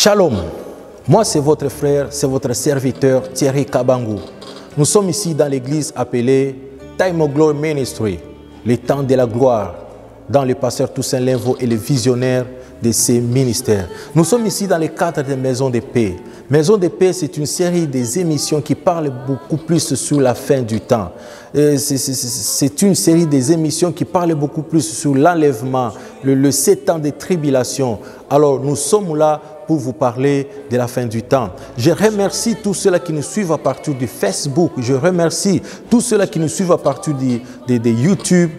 Shalom, moi c'est votre frère, c'est votre serviteur Thierry Kabangou. Nous sommes ici dans l'église appelée Time of Glory Ministry, le temps de la gloire, dans le pasteur Toussaint Lenvo et le visionnaire de ces ministères. Nous sommes ici dans le cadre de Maison de Paix. Maison de Paix, c'est une série des émissions qui parlent beaucoup plus sur la fin du temps. C'est une série des émissions qui parlent beaucoup plus sur l'enlèvement, le 7 ans de tribulation. Alors, nous sommes là pour vous parler de la fin du temps. Je remercie tous ceux-là qui nous suivent à partir du Facebook. Je remercie tous ceux-là qui nous suivent à partir de YouTube.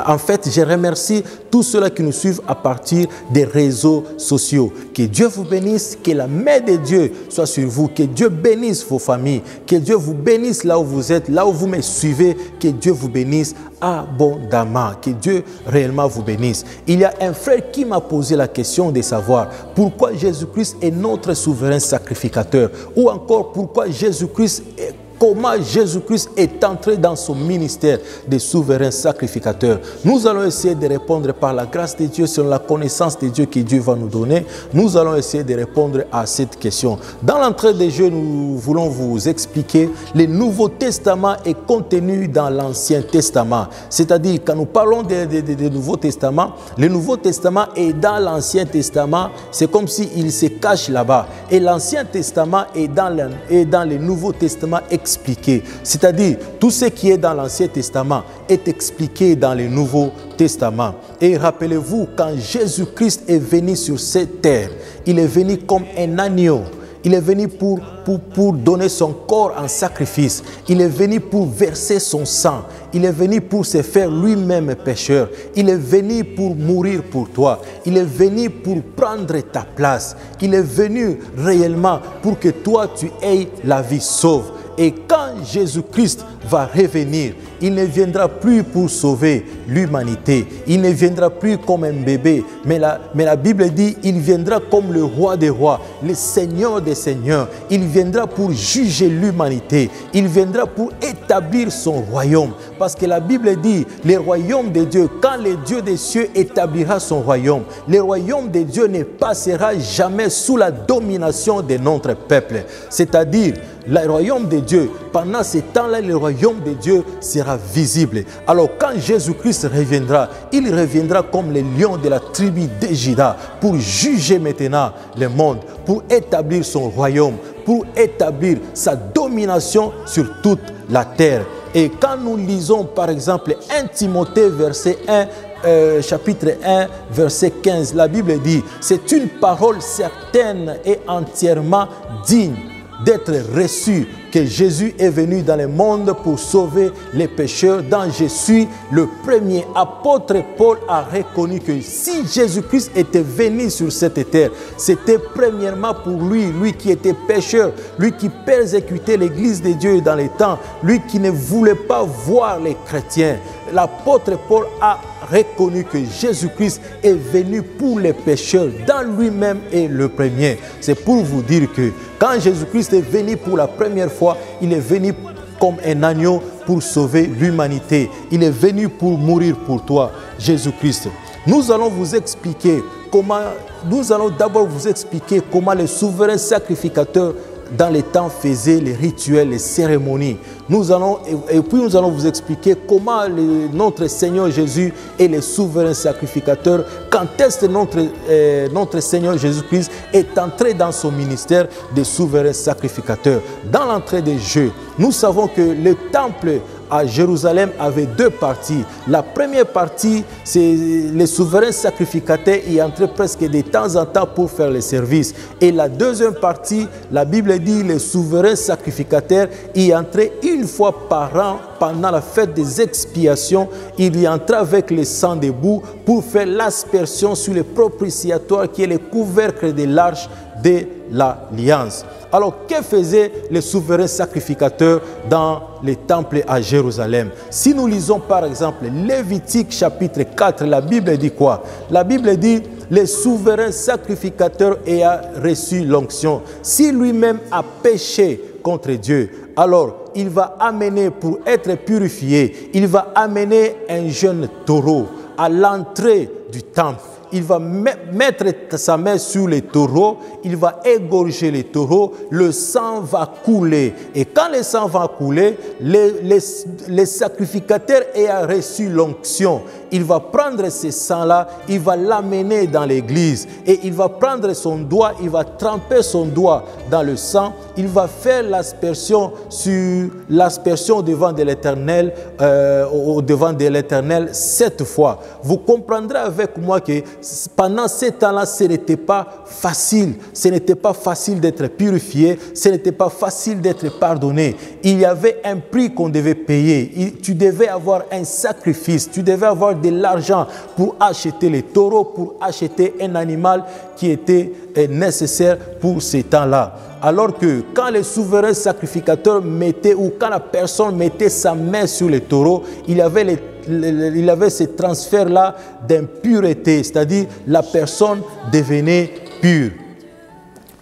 En fait, je remercie tous ceux-là qui nous suivent à partir des réseaux sociaux. Que Dieu vous bénisse, que la main de Dieu soit sur vous, que Dieu bénisse vos familles, que Dieu vous bénisse là où vous êtes, là où vous me suivez, que Dieu vous bénisse abondamment, que Dieu réellement vous bénisse. Il y a un frère qui m'a posé la question de savoir pourquoi Jésus-Christ est notre souverain sacrificateur, ou encore pourquoi Jésus-Christ est comment Jésus-Christ est entré dans son ministère de souverain sacrificateur. Nous allons essayer de répondre par la grâce de Dieu, selon la connaissance de Dieu que Dieu va nous donner. Nous allons essayer de répondre à cette question. Dans l'entrée des jeux, nous voulons vous expliquer le Nouveau Testament est contenu dans l'Ancien Testament. C'est-à-dire, quand nous parlons du Nouveau Testament, le Nouveau Testament est dans l'Ancien Testament. C'est comme s'il se cache là-bas. Et l'Ancien Testament est dans le Nouveau Testament expliqué. C'est-à-dire, tout ce qui est dans l'Ancien Testament est expliqué dans le Nouveau Testament. Et rappelez-vous, quand Jésus-Christ est venu sur cette terre, il est venu comme un agneau. Il est venu pour donner son corps en sacrifice. Il est venu pour verser son sang. Il est venu pour se faire lui-même pécheur. Il est venu pour mourir pour toi. Il est venu pour prendre ta place. Il est venu réellement pour que toi, tu aies la vie sauve. Et quand Jésus-Christ va revenir, il ne viendra plus pour sauver l'humanité. Il ne viendra plus comme un bébé. Mais la Bible dit, il viendra comme le roi des rois, le Seigneur des seigneurs. Il viendra pour juger l'humanité. Il viendra pour établir son royaume. Parce que la Bible dit, le royaume de Dieu, quand le Dieu des cieux établira son royaume, le royaume de Dieu ne passera jamais sous la domination de notre peuple. C'est-à-dire, le royaume de Dieu, pendant ce temps-là, le royaume de Dieu sera visible. Alors quand Jésus-Christ reviendra, il reviendra comme le lion de la tribu de Juda pour juger maintenant le monde, pour établir son royaume, pour établir sa domination sur toute la terre. Et quand nous lisons par exemple 1 Timothée verset 1, chapitre 1, verset 15, la Bible dit, c'est une parole certaine et entièrement digne d'être reçu, que Jésus est venu dans le monde pour sauver les pécheurs, dont je suis le premier. Apôtre Paul a reconnu que si Jésus-Christ était venu sur cette terre, c'était premièrement pour lui qui était pécheur, lui qui persécutait l'église de Dieu dans les temps, lui qui ne voulait pas voir les chrétiens. L'apôtre Paul a reconnu que Jésus-Christ est venu pour les pécheurs, dans lui-même est le premier. C'est pour vous dire que quand Jésus-Christ est venu pour la première fois, il est venu comme un agneau pour sauver l'humanité. Il est venu pour mourir pour toi, Jésus-Christ. Nous allons vous expliquer comment, nous allons d'abord vous expliquer comment le souverain sacrificateur dans les temps faisait les rituels, les cérémonies. Et puis nous allons vous expliquer comment notre Seigneur Jésus est le souverain sacrificateur. Quand est-ce que notre Seigneur Jésus-Christ est entré dans son ministère de souverain sacrificateur. Dans l'entrée des jeux, nous savons que le temple à Jérusalem avait deux parties. La première partie, c'est les souverains sacrificateurs y entraient presque de temps en temps pour faire le service. Et la deuxième partie, la Bible dit, les souverains sacrificateurs y entraient une fois par an pendant la fête des expiations. Il y entrait avec le sang des boucs pour faire l'aspersion sur le propitiatoire qui est le couvercle de l'arche de l'Alliance. Alors, que faisaient les souverains sacrificateurs dans les temples à Jérusalem? Si nous lisons par exemple Lévitique chapitre 4, la Bible dit quoi? La Bible dit, le souverain sacrificateur ayant reçu l'onction, si lui-même a péché contre Dieu, alors il va amener, pour être purifié, il va amener un jeune taureau à l'entrée du temple. il va mettre sa main sur les taureaux, il va égorger les taureaux, le sang va couler. Et quand le sang va couler, les sacrificateurs ayant reçu l'onction, il va prendre ce sang-là, il va l'amener dans l'église et il va prendre son doigt, il va tremper son doigt dans le sang, il va faire l'aspersion devant de l'Éternel, devant de l'Éternel 7 fois. Vous comprendrez avec moi que pendant ces temps-là, ce n'était pas facile. Ce n'était pas facile d'être purifié, ce n'était pas facile d'être pardonné. Il y avait un prix qu'on devait payer. Tu devais avoir un sacrifice, tu devais avoir de l'argent pour acheter les taureaux, pour acheter un animal qui était nécessaire pour ces temps-là. Alors que quand les souverains sacrificateurs mettaient, ou quand la personne mettait sa main sur les taureaux, il y avait ce transfert-là d'impureté, c'est-à-dire la personne devenait pure.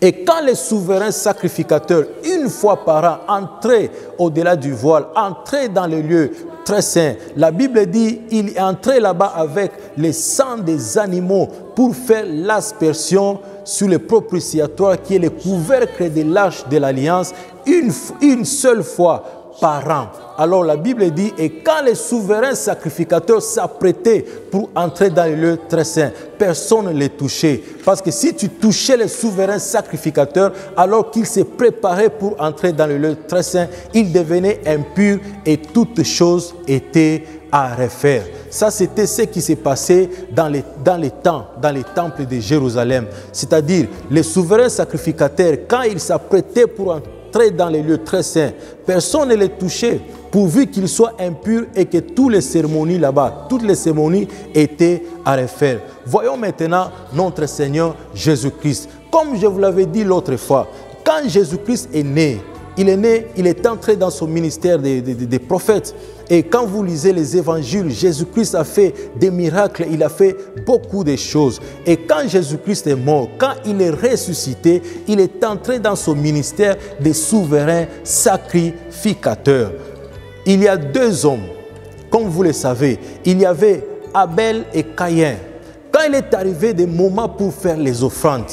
Et quand les souverains sacrificateurs, une fois par an, entraient au-delà du voile, entraient dans le lieu très saint, la Bible dit il entrait là-bas avec le sang des animaux pour faire l'aspersion sur le propitiatoire qui est le couvercle de l'arche de l'Alliance une seule fois par an. Alors la Bible dit, et quand les souverains sacrificateurs s'apprêtaient pour entrer dans le lieu très saint, personne ne les touchait. Parce que si tu touchais les souverains sacrificateurs, alors qu'ils se préparaient pour entrer dans le lieu très saint, ils devenaient impurs et toutes choses étaient à refaire. Ça, c'était ce qui s'est passé dans les temples de Jérusalem. C'est-à-dire, les souverains sacrificateurs, quand ils s'apprêtaient pour entrer dans les lieux très saints, personne ne les touchait, pourvu qu'ils soient impurs et que toutes les cérémonies là-bas, toutes les cérémonies étaient à refaire. Voyons maintenant notre Seigneur Jésus-Christ. Comme je vous l'avais dit l'autre fois, quand Jésus-Christ est né, il est entré dans son ministère des prophètes. Et quand vous lisez les évangiles, Jésus-Christ a fait des miracles, il a fait beaucoup de choses. Et quand Jésus-Christ est mort, quand il est ressuscité, il est entré dans son ministère des souverains sacrificateurs. Il y a deux hommes, comme vous le savez. Il y avait Abel et Caïn. Quand il est arrivé des moments pour faire les offrandes,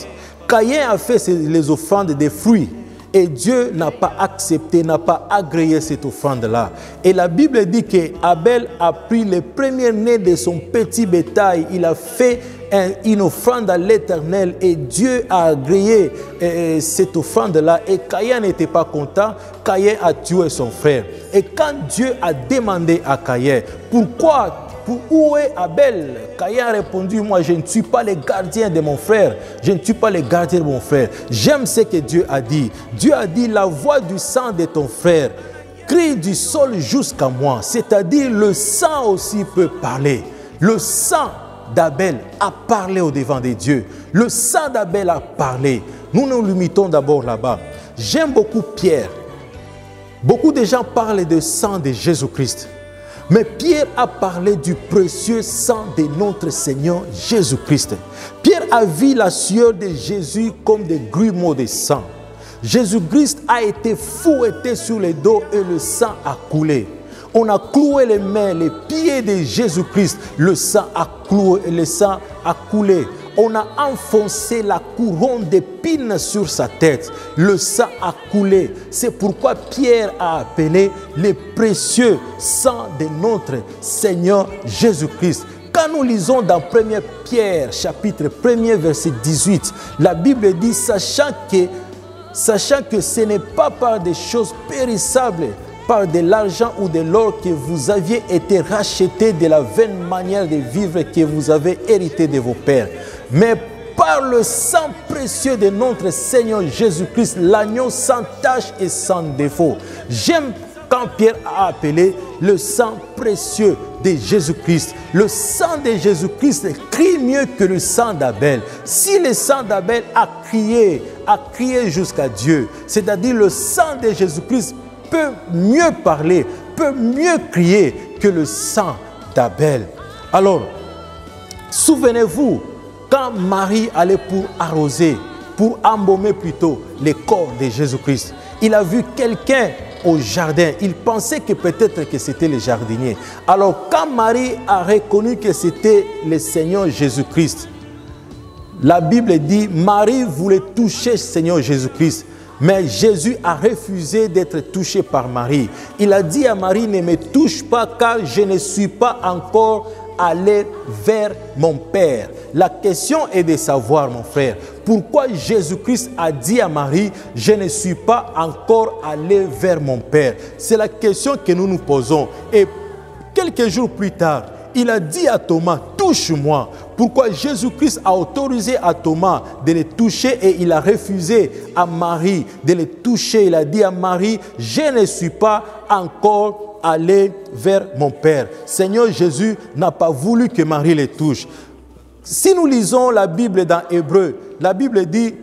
Caïn a fait les offrandes des fruits. Et Dieu n'a pas accepté, n'a pas agréé cette offrande-là. Et la Bible dit qu'Abel a pris le premier-né de son petit bétail. Il a fait une offrande à l'Éternel et Dieu a agréé cette offrande-là. Et Caïn n'était pas content. Caïn a tué son frère. Et quand Dieu a demandé à Caïn, pourquoi? Où est Abel? Caïn a répondu, moi je ne suis pas le gardien de mon frère. Je ne suis pas le gardien de mon frère. J'aime ce que Dieu a dit. Dieu a dit, la voix du sang de ton frère crie du sol jusqu'à moi. C'est-à-dire le sang aussi peut parler. Le sang d'Abel a parlé au devant de Dieu. Le sang d'Abel a parlé. Nous nous limitons d'abord là-bas. J'aime beaucoup Pierre. Beaucoup de gens parlent du sang de Jésus-Christ. Mais Pierre a parlé du précieux sang de notre Seigneur Jésus-Christ. Pierre a vu la sueur de Jésus comme des grumeaux de sang. Jésus-Christ a été fouetté sur le dos et le sang a coulé. On a cloué les mains, les pieds de Jésus-Christ. Le sang a coulé. On a enfoncé la couronne d'épines sur sa tête. Le sang a coulé. C'est pourquoi Pierre a appelé le précieux sang de notre Seigneur Jésus-Christ. Quand nous lisons dans 1 Pierre, chapitre 1er, verset 18, la Bible dit, sachant que ce n'est pas par des choses périssables, par de l'argent ou de l'or que vous aviez été rachetés de la vaine manière de vivre que vous avez hérité de vos pères, mais par le sang précieux de notre Seigneur Jésus-Christ, l'agneau sans tache et sans défaut. J'aime quand Pierre a appelé le sang précieux de Jésus-Christ. Le sang de Jésus-Christ crie mieux que le sang d'Abel. Si le sang d'Abel a crié jusqu'à Dieu, c'est-à-dire le sang de Jésus-Christ peut mieux parler, peut mieux crier que le sang d'Abel. Alors, souvenez-vous, quand Marie allait pour arroser, pour embaumer plutôt le corps de Jésus-Christ, il a vu quelqu'un au jardin. Il pensait que peut-être que c'était le jardinier. Alors, quand Marie a reconnu que c'était le Seigneur Jésus-Christ, La Bible dit, Marie voulait toucher le Seigneur Jésus-Christ. Mais Jésus a refusé d'être touché par Marie. Il a dit à Marie, ne me touche pas car je ne suis pas encore allé vers mon Père. La question est de savoir, mon frère, pourquoi Jésus-Christ a dit à Marie, je ne suis pas encore allé vers mon Père. C'est la question que nous nous posons. Et quelques jours plus tard, il a dit à Thomas, touche-moi. Pourquoi Jésus-Christ a autorisé à Thomas de le toucher et il a refusé à Marie de le toucher. Il a dit à Marie, je ne suis pas encore allé vers mon Père. Seigneur Jésus n'a pas voulu que Marie le touche. Si nous lisons la Bible dans Hébreu, la Bible dit,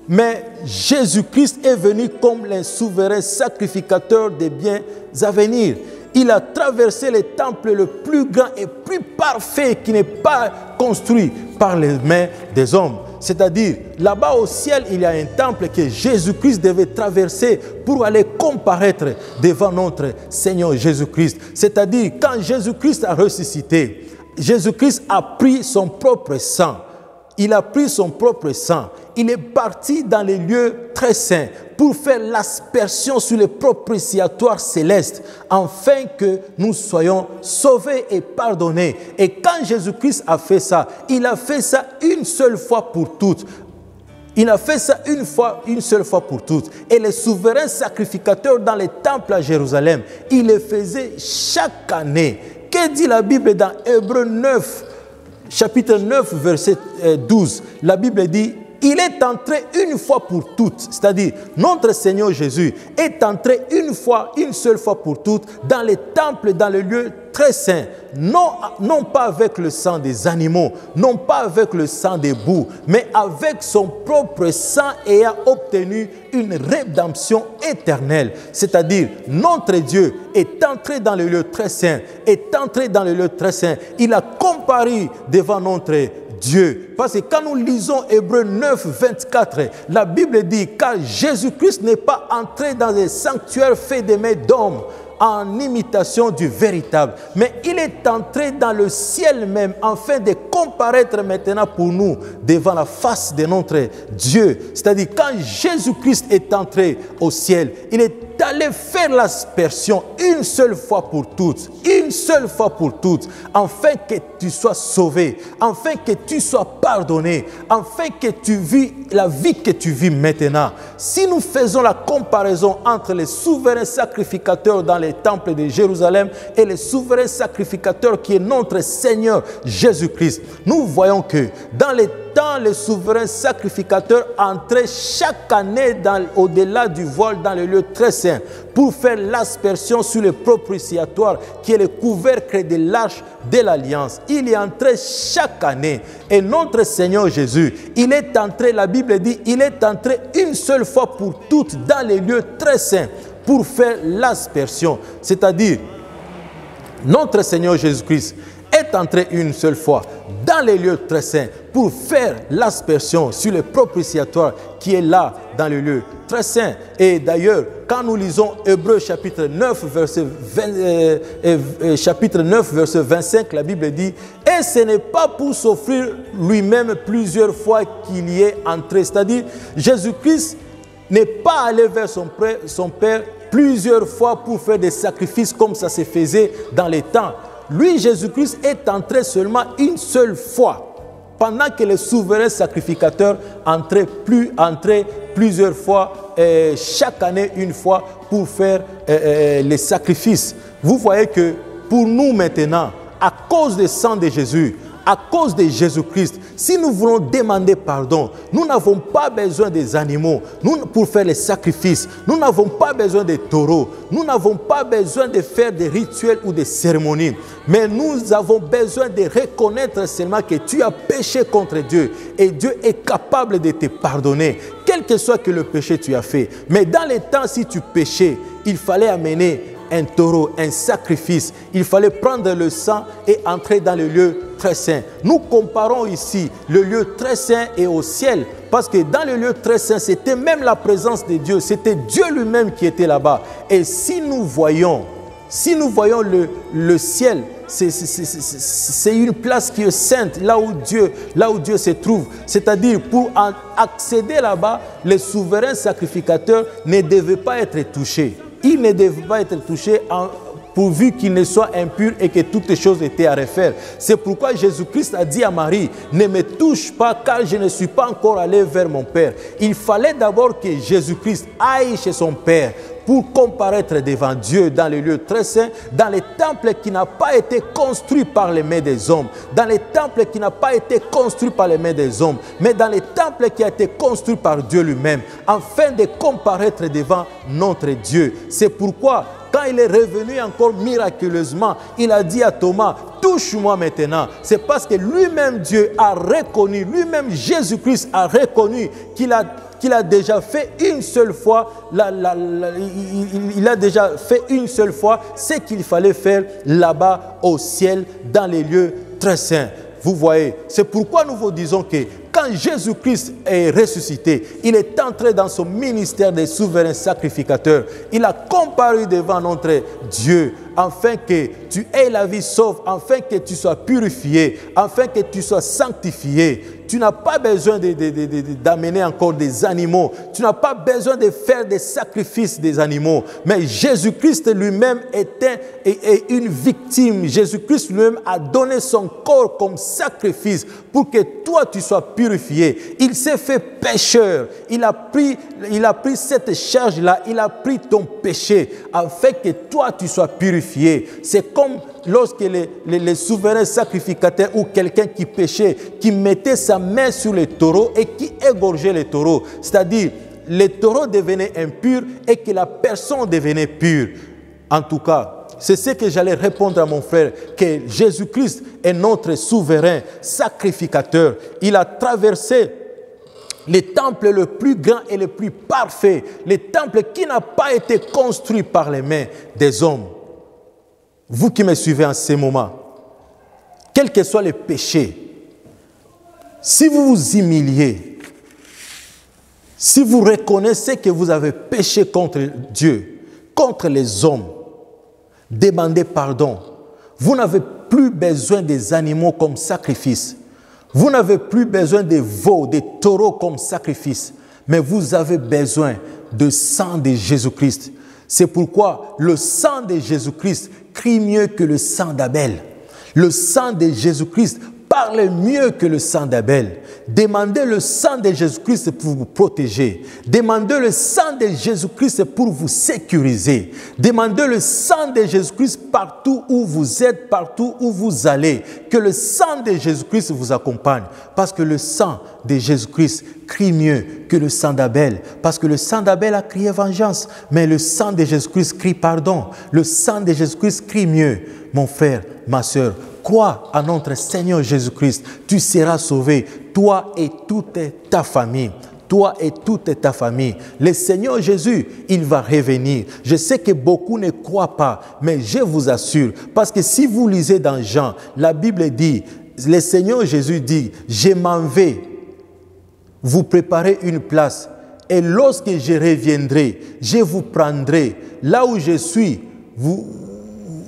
mais Jésus-Christ est venu comme le souverain sacrificateur des biens à venir. Il a traversé le temple le plus grand et plus parfait qui n'est pas construit par les mains des hommes. C'est-à-dire, là-bas au ciel, il y a un temple que Jésus-Christ devait traverser pour aller comparaître devant notre Seigneur Jésus-Christ. C'est-à-dire, quand Jésus-Christ a ressuscité, Jésus-Christ a pris son propre sang. Il a pris son propre sang. Il est parti dans les lieux très saints pour faire l'aspersion sur le propitiatoire céleste, afin que nous soyons sauvés et pardonnés. Et quand Jésus-Christ a fait ça, il a fait ça une seule fois pour toutes. Il a fait ça une seule fois pour toutes. Et les souverains sacrificateurs dans les temples à Jérusalem, il le faisait chaque année. Que dit la Bible dans Hébreux 9, chapitre 9, verset 12? La Bible dit, il est entré une fois pour toutes, c'est-à-dire notre Seigneur Jésus est entré une seule fois pour toutes dans les temples, dans les lieux très saints, non pas avec le sang des animaux, non pas avec le sang des boucs, mais avec son propre sang et a obtenu une rédemption éternelle. C'est-à-dire, notre Dieu est entré dans le lieu très saint, est entré dans le lieu très saint. Il a comparé devant notre Dieu. Parce que quand nous lisons Hébreux 9, 24, la Bible dit, car Jésus-Christ n'est pas entré dans les sanctuaires faits de mains d'hommes, en imitation du véritable. Mais il est entré dans le ciel même, afin de comparaître maintenant pour nous devant la face de notre Dieu. C'est-à-dire, quand Jésus-Christ est entré au ciel, il est allé faire l'aspersion une seule fois pour toutes, afin que tu sois sauvé, afin que tu sois pardonné, afin que tu vis la vie que tu vis maintenant. Si nous faisons la comparaison entre les souverains sacrificateurs dans les temples de Jérusalem et les souverains sacrificateurs qui est notre Seigneur Jésus-Christ, nous voyons que dans les temps, les souverains sacrificateurs entraient chaque année au-delà du voile dans le lieu très saint pour faire l'aspersion sur le propitiatoire qui est le couvercle de l'arche de l'Alliance. Il y entrait chaque année. Et notre Seigneur Jésus, il est entré, la Bible dit, il est entré une seule fois pour toutes dans les lieux très saints pour faire l'aspersion. C'est-à-dire, notre Seigneur Jésus-Christ est entré une seule fois dans les lieux très saints pour faire l'aspersion sur le propitiatoire qui est là dans le lieu très saint. Et d'ailleurs, quand nous lisons Hébreux chapitre 9, verset 25, la Bible dit, et ce n'est pas pour s'offrir lui-même plusieurs fois qu'il y est entré. C'est-à-dire, Jésus-Christ n'est pas allé vers son Père plusieurs fois pour faire des sacrifices comme ça se faisait dans les temps. Lui, Jésus-Christ, est entré seulement une seule fois, pendant que les souverains sacrificateurs entraient plusieurs fois, chaque année une fois, pour faire les sacrifices. Vous voyez que pour nous maintenant, à cause du sang de Jésus, à cause de Jésus-Christ, si nous voulons demander pardon, nous n'avons pas besoin des animaux pour faire les sacrifices. Nous n'avons pas besoin des taureaux. Nous n'avons pas besoin de faire des rituels ou des cérémonies. Mais nous avons besoin de reconnaître seulement que tu as péché contre Dieu. Et Dieu est capable de te pardonner, quel que soit que le péché que tu as fait. Mais dans les temps, si tu péchais, il fallait amener un taureau, un sacrifice. Il fallait prendre le sang et entrer dans le lieu très saint. Nous comparons ici le lieu très saint et au ciel, parce que dans le lieu très saint, c'était même la présence de Dieu. C'était Dieu lui-même qui était là-bas. Et si nous voyons Si nous voyons le ciel, c'est une place qui est sainte, là où Dieu se trouve. C'est-à-dire, pour accéder là-bas, les souverains sacrificateurs ne devaient pas être touchés. Ils ne devaient pas être touchés pourvu qu'ils ne soient impurs et que toutes les choses étaient à refaire. C'est pourquoi Jésus-Christ a dit à Marie, ne me touche pas car je ne suis pas encore allé vers mon Père. Il fallait d'abord que Jésus-Christ aille chez son Père pour comparaître devant Dieu dans les lieux très saints, dans les temples qui n'ont pas été construits par les mains des hommes, dans les temples qui n'ont pas été construits par les mains des hommes, mais dans les temples qui ont été construits par Dieu lui-même, afin de comparaître devant notre Dieu. C'est pourquoi, quand il est revenu encore miraculeusement, il a dit à Thomas, touche-moi maintenant. C'est parce que lui-même Dieu a reconnu, lui-même Jésus-Christ a reconnu qu'il a déjà fait une seule fois, il a déjà fait une seule fois ce qu'il fallait faire là-bas au ciel, dans les lieux très saints. Vous voyez, c'est pourquoi nous vous disons que quand Jésus-Christ est ressuscité, il est entré dans son ministère des souverains sacrificateurs. Il a comparu devant notre Dieu, afin que tu aies la vie sauve, afin que tu sois purifié, afin que tu sois sanctifié. Tu n'as pas besoin d'amener encore des animaux. Tu n'as pas besoin de faire des sacrifices des animaux. Mais Jésus-Christ lui-même est une victime. Jésus-Christ lui-même a donné son corps comme sacrifice pour que toi tu sois purifié. Il s'est fait pécheur. Il a pris cette charge-là. Il a pris ton péché afin que toi tu sois purifié. C'est comme lorsque les souverains sacrificateurs ou quelqu'un qui péchait, qui mettait sa main sur les taureaux et qui égorgeait les taureaux. C'est-à-dire, les taureaux devenaient impurs et que la personne devenait pure. En tout cas, c'est ce que j'allais répondre à mon frère, que Jésus-Christ est notre souverain sacrificateur. Il a traversé les temples le plus grand et le plus parfait, les temples qui n'ont pas été construits par les mains des hommes. Vous qui me suivez en ce moment, quels que soient les péchés, si vous vous humiliez, si vous reconnaissez que vous avez péché contre Dieu, contre les hommes, demandez pardon. Vous n'avez plus besoin des animaux comme sacrifice. Vous n'avez plus besoin des veaux, des taureaux comme sacrifice. Mais vous avez besoin du sang de Jésus-Christ. C'est pourquoi le sang de Jésus-Christ crie mieux que le sang d'Abel. Le sang de Jésus-Christ parle mieux que le sang d'Abel. Demandez le sang de Jésus-Christ pour vous protéger. Demandez le sang de Jésus-Christ pour vous sécuriser. Demandez le sang de Jésus-Christ partout où vous êtes, partout où vous allez. Que le sang de Jésus-Christ vous accompagne. Parce que le sang de Jésus-Christ crie mieux que le sang d'Abel. Parce que le sang d'Abel a crié vengeance. Mais le sang de Jésus-Christ crie pardon. Le sang de Jésus-Christ crie mieux. Mon frère, ma soeur, crois à notre Seigneur Jésus-Christ. Tu seras sauvé. Toi et toute ta famille. Toi et toute ta famille. Le Seigneur Jésus, il va revenir. Je sais que beaucoup ne croient pas, mais je vous assure, parce que si vous lisez dans Jean, la Bible dit, le Seigneur Jésus dit, je m'en vais vous préparer une place, et lorsque je reviendrai, je vous prendrai là où je suis,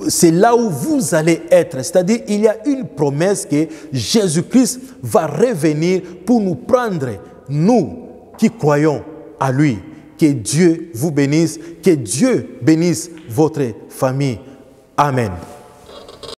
c'est là où vous allez être. C'est-à-dire, il y a une promesse que Jésus-Christ va revenir pour nous prendre, nous qui croyons à lui. Que Dieu vous bénisse, que Dieu bénisse votre famille. Amen.